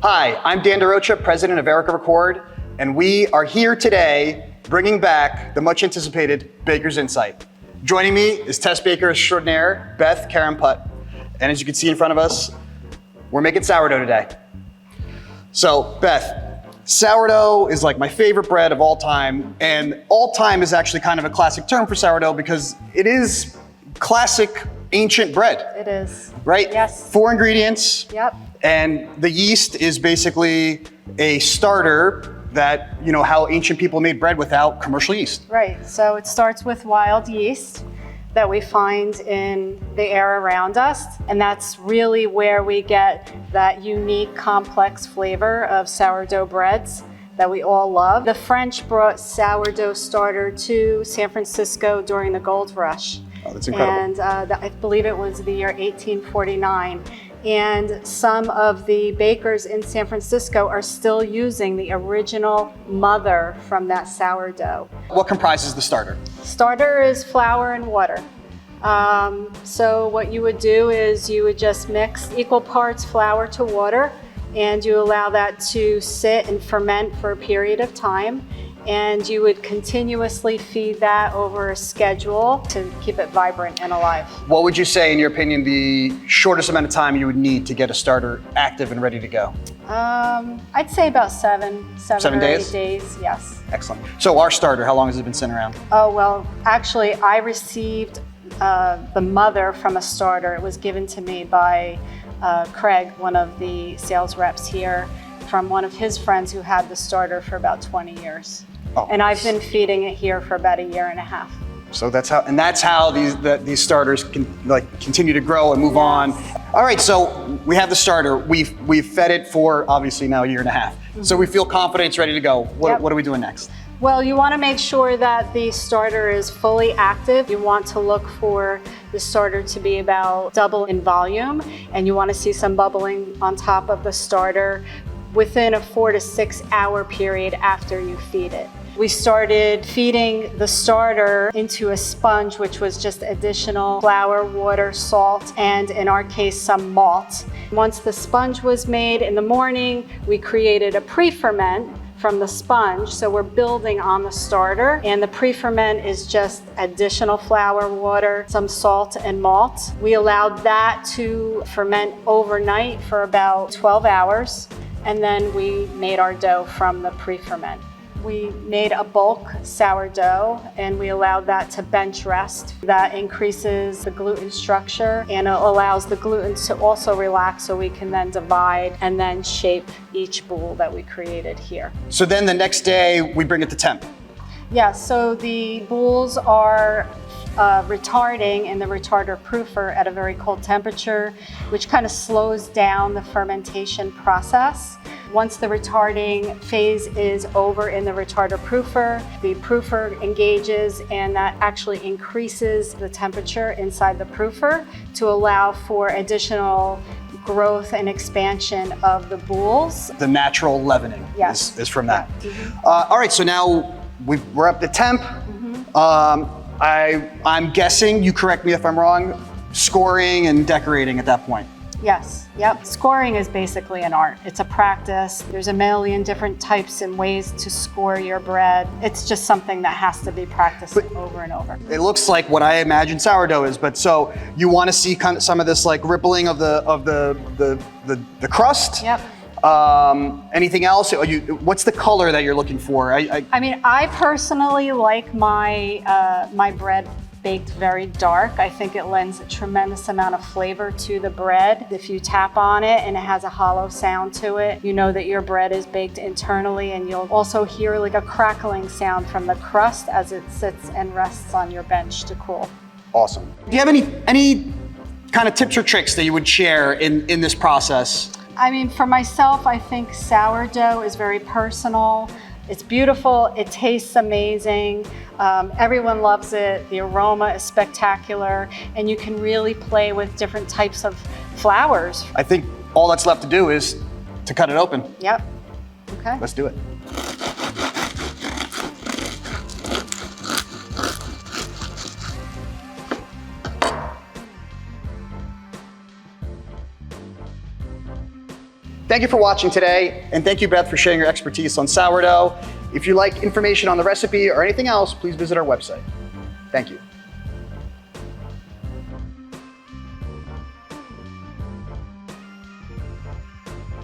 Hi, I'm Dan DeRocha, president of Erika Record, and we are here today bringing back the much anticipated Baker's Insight. Joining me is test baker extraordinaire, Beth Putt. And as you can see in front of us, we're making sourdough today. So Beth, sourdough is like my favorite bread of all time, and all time is actually kind of a classic term for sourdough because it is classic ancient bread. It is. Right? Yes. 4 ingredients. Yep. And the yeast is basically a starter that, you know, how ancient people made bread without commercial yeast. Right, so it starts with wild yeast that we find in the air around us, and that's really where we get that unique, complex flavor of sourdough breads that we all love. The French brought sourdough starter to San Francisco during the gold rush. Oh, that's incredible. And I believe it was the year 1849. And some of the bakers in San Francisco are still using the original mother from that sourdough. What comprises the starter? Starter is flour and water. So what you would do is you would just mix equal parts flour to water, and you allow that to sit and ferment for a period of time. And you would continuously feed that over a schedule to keep it vibrant and alive. What would you say, in your opinion, the shortest amount of time you would need to get a starter active and ready to go? I'd say about seven or days? 8 days, yes. Excellent. So our starter, how long has it been sitting around? Oh, well, actually, I received the mother from a starter. It was given to me by Craig, one of the sales reps here, from one of his friends who had the starter for about 20 years. Oh. And I've been feeding it here for about 1.5 years. So that's how these starters can continue to grow and move on. All right, so we have the starter. We've fed it for obviously now 1.5 years. Mm-hmm. So we feel confident it's ready to go. What are we doing next? Well, you want to make sure that the starter is fully active. You want to look for the starter to be about double in volume, and you want to see some bubbling on top of the starter within a 4 to 6 hour period after you feed it. We started feeding the starter into a sponge, which was just additional flour, water, salt, and in our case, some malt. Once the sponge was made in the morning, we created a pre-ferment from the sponge. So we're building on the starter, and the pre-ferment is just additional flour, water, some salt, and malt. We allowed that to ferment overnight for about 12 hours, and then we made our dough from the pre-ferment. We made a bulk sourdough, and we allowed that to bench rest. That increases the gluten structure, and it allows the gluten to also relax, so we can then divide and then shape each boule that we created here. So then the next day we bring it to temp. Yeah, so the boules are retarding in the retarder proofer at a very cold temperature, which kind of slows down the fermentation process. Once the retarding phase is over in the retarder proofer, the proofer engages, and that actually increases the temperature inside the proofer to allow for additional growth and expansion of the boules. The natural leavening is from that. Mm-hmm. All right, so now we're up to temp. Mm-hmm. I'm guessing, you correct me if I'm wrong, scoring and decorating at that point. Yes, yep. Scoring is basically an art. It's a practice. There's a million different types and ways to score your bread. It's just something that has to be practiced over and over. It looks like what I imagine sourdough is, but so you want to see kind of some of this like rippling of the crust? Yep. Anything else? What's the color that you're looking for? I mean, I personally like my my bread baked very dark. I think it lends a tremendous amount of flavor to the bread. If you tap on it and it has a hollow sound to it, you know that your bread is baked internally, and you'll also hear like a crackling sound from the crust as it sits and rests on your bench to cool. Awesome. Do you have any kind of tips or tricks that you would share in this process? I mean, for myself, I think sourdough is very personal. It's beautiful, it tastes amazing, everyone loves it, the aroma is spectacular, and you can really play with different types of flours. I think all that's left to do is to cut it open. Yep, okay. Let's do it. Thank you for watching today, and thank you, Beth, for sharing your expertise on sourdough. If you like information on the recipe or anything else, please visit our website. Thank you.